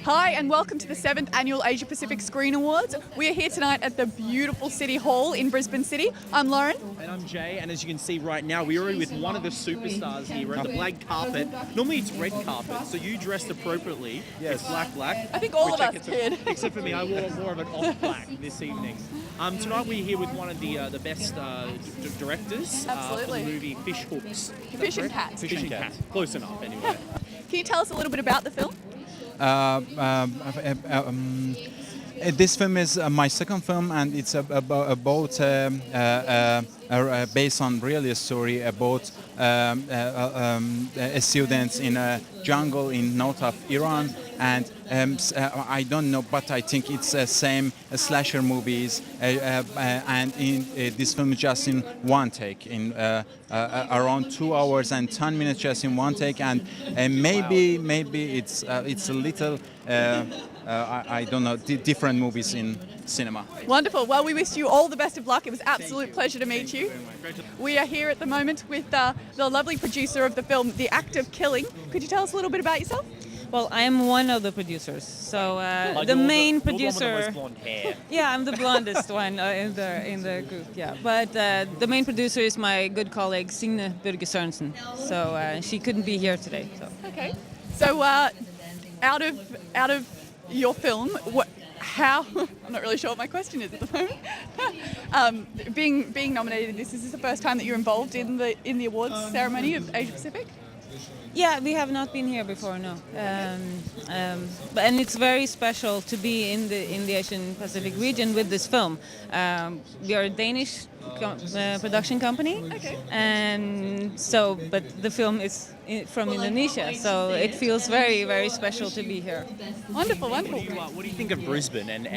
Hi and welcome to the 7th Annual Asia Pacific Screen Awards. We are here tonight at the beautiful City Hall in Brisbane City. I'm Lauren. And I'm Jay, and as you can see right now, we're already with one of the superstars here. We're at the black carpet. Normally it's red carpet, so you dressed appropriately. Yes. It's black. I think all of us did. Except for me, I wore more of an off-black this evening. Tonight we're here with one of the best directors for the movie Fish Hooks. Fish and Cats. Fish and Cats. Close enough, anyway. Can you tell us a little bit about the film? This film is my second film, and it's about based on really a story about students in a jungle in north of Iran. And I don't know, but I think it's the same slasher movies. And in this film is just in one take, in around 2 hours and 10 minutes, just in one take. And maybe it's a little. I don't know, different movies in cinema. Wonderful. Well, we wish you all the best of luck. It was an absolute pleasure to meet you. We are here at the moment with the lovely producer of the film, The Act of Killing. Could you tell us a little bit about yourself? Well, I am one of the producers. So the main producer. You're the one with the most blonde hair. Yeah, I'm the blondest one in the group. Yeah, but the main producer is my good colleague Signe Birge Sørensen. So she couldn't be here today. So. Okay. So out of your film, how? I'm not really sure what my question is at the moment. Being nominated, this is the first time that you're involved in the awards ceremony of Asia Pacific. Yeah, we have not been here before, no. And it's very special to be in the Asian Pacific region with this film. We are a Danish production company, okay. And so, but the film is from Indonesia, so it feels very, very special to be here. Wonderful. What do you think of Brisbane and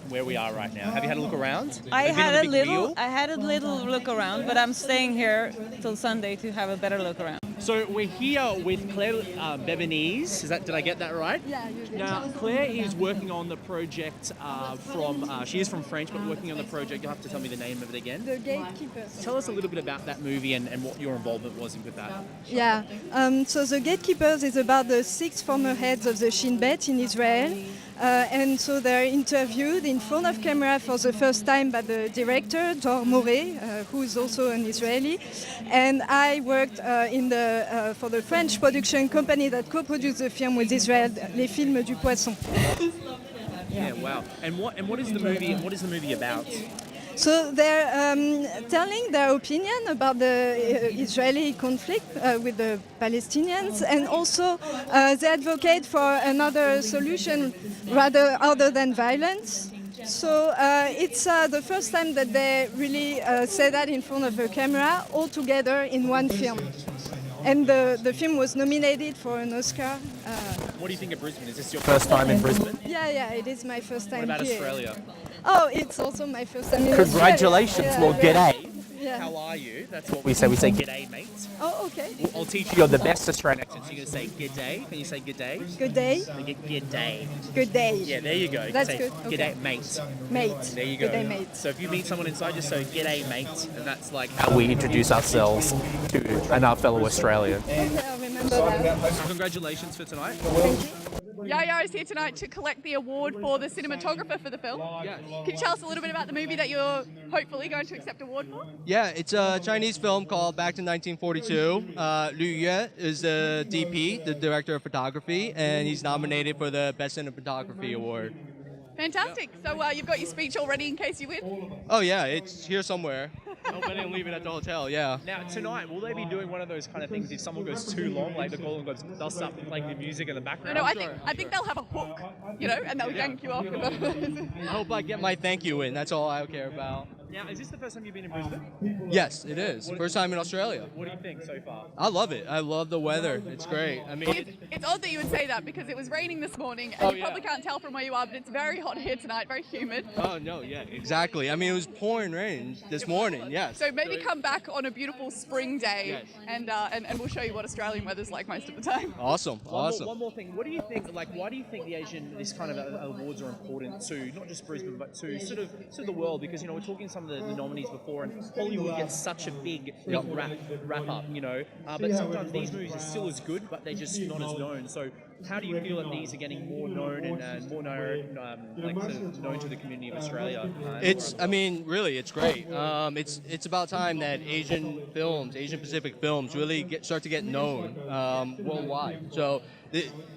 where we are right now? Have you had a look around? I had a little look around, but I'm staying here till Sunday to have a better look around. So we're here with Claire Bevanese. Did I get that right? Yeah, you did. Now, Claire is working on the project she is from French, but working on the project, you'll have to tell me the name of it again. The Gatekeepers. Tell us a little bit about that movie and what your involvement was with that. Yeah, so The Gatekeepers is about the 6 former heads of the Shin Bet in Israel. And so they're interviewed in front of camera for the first time by the director, Dor Moré, who is also an Israeli. And I worked for the French production company that co-produced the film with Israel, Les Films du Poisson. Yeah, wow. And what is the movie about? So they're telling their opinion about the Israeli conflict with the Palestinians, and also they advocate for another solution rather other than violence. So it's the first time that they really say that in front of a camera, all together in one film. And the film was nominated for an Oscar. What do you think of Brisbane? Is this your first time in Brisbane? Yeah, it is my first time What about here. Australia? Oh, it's also my first time in Congratulations, Australia. well, g'day. Yeah. How are you? That's what we say. We say g'day, mate. Oh, okay. I'll teach you the best Australian accent. So you're going to say g'day. Can you say g'day? Good day. G'day. Good day. Yeah, there you go. You That's say, good. Okay. G'day, mate. Mate. There you go. Good day, mate. So if you meet someone inside, just say g'day, mate. And that's like how we introduce ourselves to our fellow Australian. Okay, I'll remember that. Congratulations for tonight. Thank you. Yaya is here tonight to collect the award for the cinematographer for the film. Yeah. Can you tell us a little bit about the movie that you're hopefully going to accept award for? Yeah, it's a Chinese film called Back to 1942. Liu Yue is the DP, the director of photography, and he's nominated for the Best Cinematography Award. Fantastic. So you've got your speech all ready in case you win? Oh yeah, it's here somewhere. I hope I didn't leave it at the hotel, yeah. Now, tonight, will they be doing one of those kind of things if someone goes too long, like the Golden Globes, they'll start playing the music in the background? No, I think they'll have a hook, and they'll yank you off. I hope I get my thank you in, that's all I care about. Now, is this the first time you've been in Brisbane? Yes, it is. First time in Australia. What do you think so far? I love it. I love the weather. It's great. I mean, It's odd that you would say that because it was raining this morning and you probably can't tell from where you are, but it's very hot here tonight, very humid. oh no, yeah, exactly. I mean, it was pouring rain this morning. Yes. So maybe come back on a beautiful spring day and we'll show you what Australian weather's like most of the time. Awesome. Awesome. One more thing. What do you think? Like, why do you think this kind of awards are important to not just Brisbane, but to sort of the world? Because we're talking some of the nominees before, and Hollywood gets such a big wrap up. But sometimes these movies are still as good, but they're just not as known. So, how do you feel that these are getting more known and more known, known to the community of Australia? I mean, really, it's great. It's about time that Asian Pacific films, really start to get known worldwide. So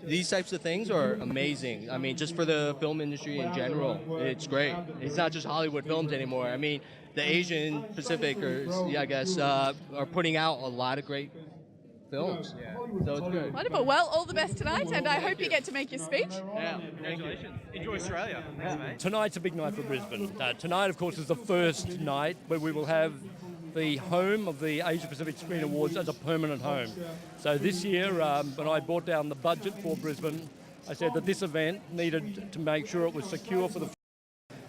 these types of things are amazing. I mean, just for the film industry in general, it's great. It's not just Hollywood films anymore. I mean, the Asian Pacificers, are putting out a lot of great films. So it's good. Wonderful. Well, all the best tonight, and I hope you get to make your speech. Yeah. Congratulations. Enjoy Australia. Thanks, mate. Tonight's a big night for Brisbane. Tonight, of course, is the first night where we will have the home of the Asia Pacific Screen Awards as a permanent home. So this year, when I brought down the budget for Brisbane, I said that this event needed to make sure it was secure for the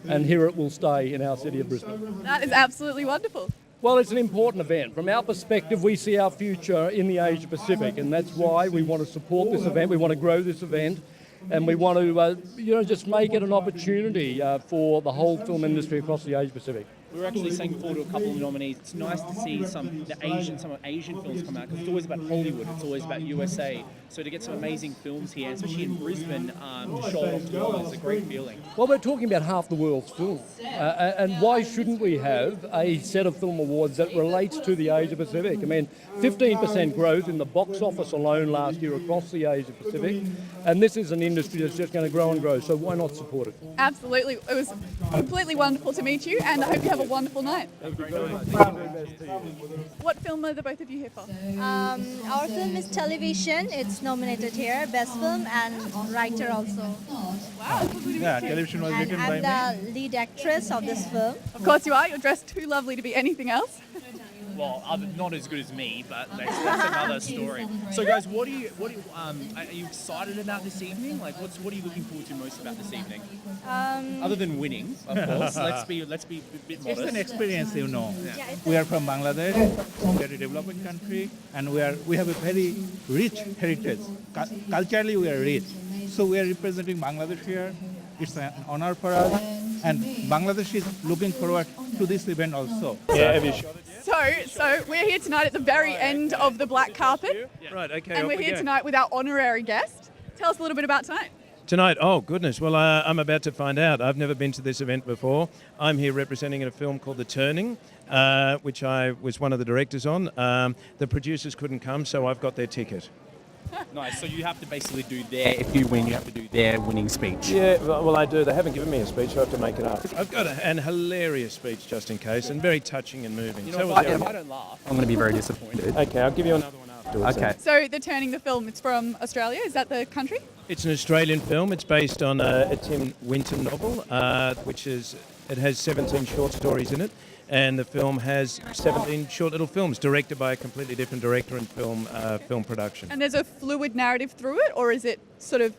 and here it will stay in our city of Brisbane. That is absolutely wonderful. Well, it's an important event. From our perspective, we see our future in the Asia Pacific, and that's why we want to support this event. We want to grow this event, and we want to, just make it an opportunity for the whole film industry across the Asia Pacific. We were actually saying before to a couple of nominees, it's nice to see some Asian films come out, because it's always about Hollywood, it's always about USA. So to get some amazing films here, especially in Brisbane, to show it off to the world is a great feeling. Well, we're talking about half the world's films, and why shouldn't we have a set of film awards that relates to the Asia Pacific? I mean, 15% growth in the box office alone last year across the Asia Pacific, and this is an industry that's just going to grow and grow, so why not support it? Absolutely. It was completely wonderful to meet you, and I hope you have a wonderful night. What film are the both of you here for? Our film is television. It's nominated here, best film and writer also. Wow. Yeah, television was And written by I'm me. the lead actress of this film. Of course you are. You're dressed too lovely to be anything else. Well, not as good as me, but that's another story. So, guys, are you excited about this evening? Like, what are you looking forward to most about this evening? Other than winning, of course. Let's be a bit modest. It's an experience, Yeah, We are from Bangladesh, we are a developing country, and we have a very rich heritage. Culturally, we are rich. So we are representing Bangladesh here. It's an honor for us, and Bangladesh is looking forward to this event also. Yeah, have you shot it? So we're here tonight at the very end of the black carpet, Right, okay. and we're here tonight with our honorary guest. Tell us a little bit about tonight. Tonight, oh goodness, well I'm about to find out. I've never been to this event before. I'm here representing a film called The Turning, which I was one of the directors on. The producers couldn't come, so I've got their ticket. Nice. So you have to basically do if you win, you have to do their winning speech. Yeah, well I do. They haven't given me a speech, so I have to make it up. I've got an hilarious speech just in case, and very touching and moving. If I don't laugh, I'm going to be very disappointed. Okay, I'll give you another one afterwards. Okay. So The Turning, the film, it's from Australia. Is that the country? It's an Australian film. It's based on a Tim Winton novel, it has 17 short stories in it, and the film has 17 short little films directed by a completely different director in film production. And there's a fluid narrative through it, or is it sort of,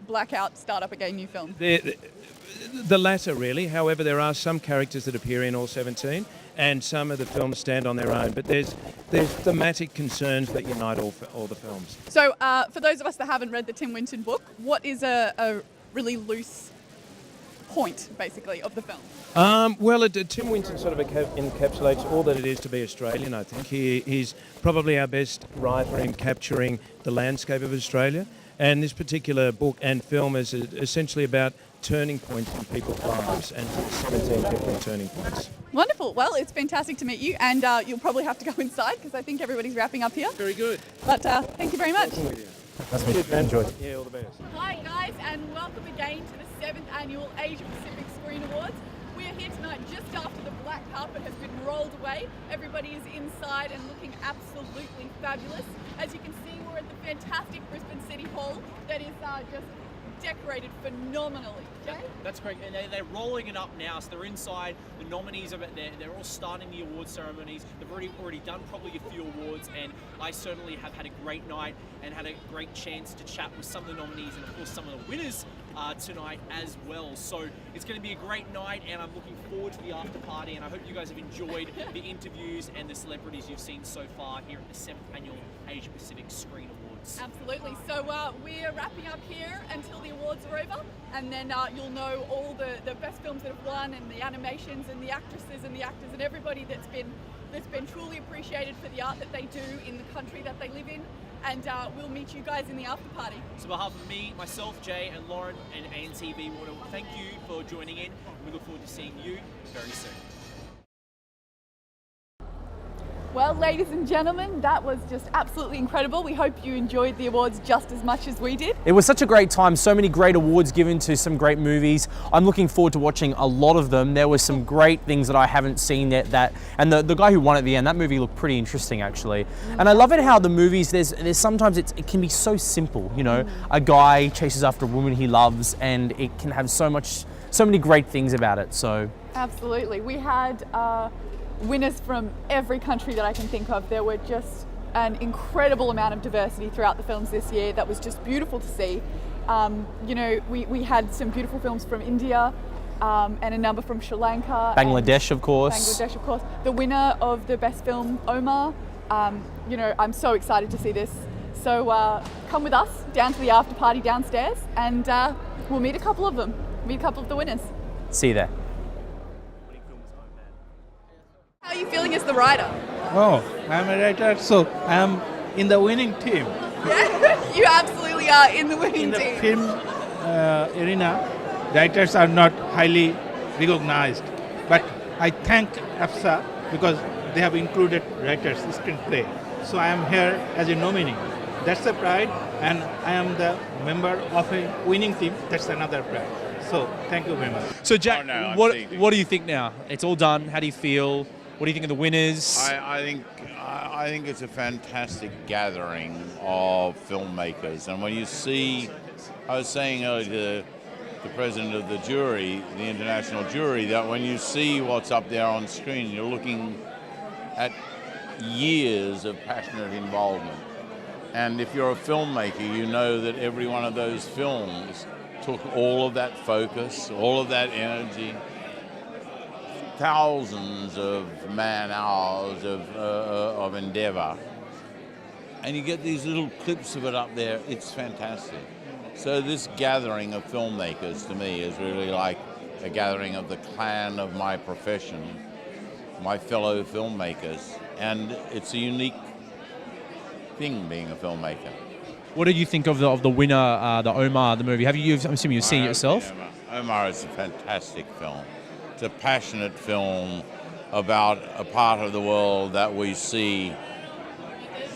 blackout, start up again, new film? The latter, really. However, there are some characters that appear in all 17, and some of the films stand on their own. But there's thematic concerns that unite all the films. So for those of us that haven't read the Tim Winton book, what is a really loose point, basically, of the film? Tim Winton sort of encapsulates all that it is to be Australian, I think. He's probably our best writer in capturing the landscape of Australia. And this particular book and film is essentially about turning points in people's lives, and 17 different turning points. Wonderful. Well, it's fantastic to meet you, and you'll probably have to go inside because I think everybody's wrapping up here. Very good. But thank you very much. That's me. Enjoy. Yeah, all the best. Hi guys, and welcome again to the 7th Annual Asia Pacific Screen Awards. We are here tonight just after the black carpet has been rolled away. Everybody is inside and looking absolutely fabulous. As you can see, we're at the fantastic Brisbane City Hall that is just decorated phenomenally. Jay? That's correct, and they're rolling it up now. So they're inside. The nominees are there. They're all starting the award ceremonies. They've already done probably a few awards, and I certainly have had a great night and had a great chance to chat with some of the nominees and of course some of the winners tonight as well. So it's going to be a great night, and I'm looking forward to the after party. And I hope you guys have enjoyed the interviews and the celebrities you've seen so far here at the 7th Annual Asia Pacific Screen Awards. Absolutely. So we're wrapping up here until the awards are over, and then you'll know all the best films that have won, and the animations and the actresses and the actors and everybody that's been truly appreciated for the art that they do in the country that they live in. And we'll meet you guys in the after party. So on behalf of me, myself, Jay, and Lauren, and IAUTV, we want to thank you for joining in. We look forward to seeing you very soon. Well, ladies and gentlemen, that was just absolutely incredible. We hope you enjoyed the awards just as much as we did. It was such a great time, so many great awards given to some great movies. I'm looking forward to watching a lot of them. There were some great things that I haven't seen yet, and the guy who won at the end, that movie looked pretty interesting actually. And I love it how the movies, there's sometimes it can be so simple, you know, a guy chases after a woman he loves, and it can have so many great things about it. So Absolutely. We had winners from every country that I can think of. There were just an incredible amount of diversity throughout the films this year that was just beautiful to see. You know, we had some beautiful films from India and a number from Sri Lanka. Bangladesh, of course. Bangladesh, of course. The winner of the best film, Omar. You know, I'm so excited to see this. So come with us down to the after party downstairs, and we'll meet a couple of them, meet a couple of the winners. See you there. How are you feeling as the writer? Oh, I'm a writer, so I'm in the winning team. Yeah, you absolutely are in the winning In the team. film arena, writers are not highly recognized. But I thank Apsa because they have included writers in screenplay. So I am here as a nominee. That's the pride, and I am the member of a winning team. That's another pride. So thank you very much. So Jack, what do you think now? It's all done. How do you feel? What do you think of the winners? I think it's a fantastic gathering of filmmakers, and when you see, I was saying earlier to the president of the jury, the international jury, that when you see what's up there on screen, you're looking at years of passionate involvement. And if you're a filmmaker, you know that every one of those films took all of that focus, all of that energy, thousands of man-hours of endeavor, and you get these little clips of it up there. It's fantastic. So this gathering of filmmakers to me is really like a gathering of the clan of my profession, my fellow filmmakers, and it's a unique thing being a filmmaker. What did you think of the winner, the Omar, the movie? I'm assuming you've seen it yourself? Omar is a fantastic film. It's a passionate film about a part of the world that we see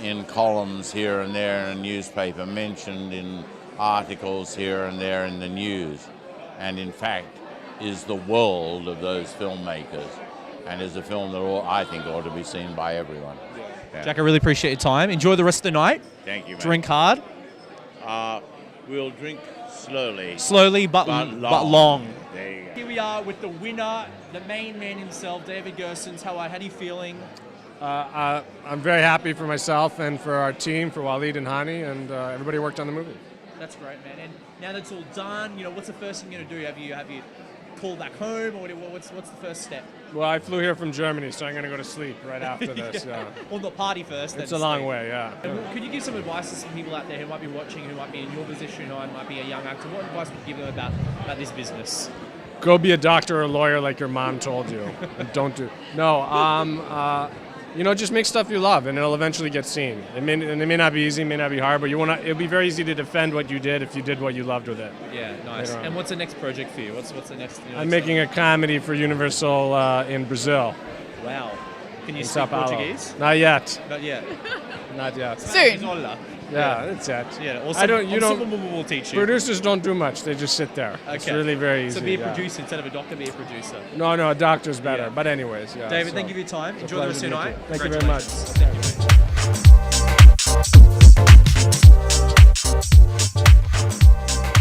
in columns here and there in a newspaper, mentioned in articles here and there in the news, and in fact is the world of those filmmakers, and is a film that I think ought to be seen by everyone. Yeah. Jack, I really appreciate your time. Enjoy the rest of the night. Thank you, man. Drink hard. We'll drink slowly. Slowly but long. There you go. Here we are with the winner, the main man himself, David Gersons. How are you feeling? I'm very happy for myself and for our team, for Waleed and Hani, and everybody who worked on the movie. That's great, man. And now that's all done, you know, what's the first thing you're going to do? Have you called back home, or what's the first step? Well, I flew here from Germany, so I'm going to go to sleep right after this. Yeah. Well, the party first. It's a long way, yeah. And could you give some advice to some people out there who might be watching, who might be in your position, who might be a young actor? What advice would you give them about this business? Go be a doctor or a lawyer like your mom told you. And don't do. No, you know, just make stuff you love, and it'll eventually get seen. It may not be easy, it may not be hard, but it'll be very easy to defend what you did if you did what you loved with it. Yeah, nice. And what's the next project for you? What's the next? I'm making a comedy for Universal in Brazil. Wow. Can you speak Portuguese? Not yet. Not yet. Not yet. Soon. Yeah, that's it. Yeah, awesome. Someone will teach you. Producers don't do much; they just sit there. Okay. It's really very easy. So be a producer instead of a doctor. Be a producer. No, a doctor's better. Yeah. But anyways, yeah. David, thank you for your time. Enjoy the rest of your night. Thank you very much. Thank you.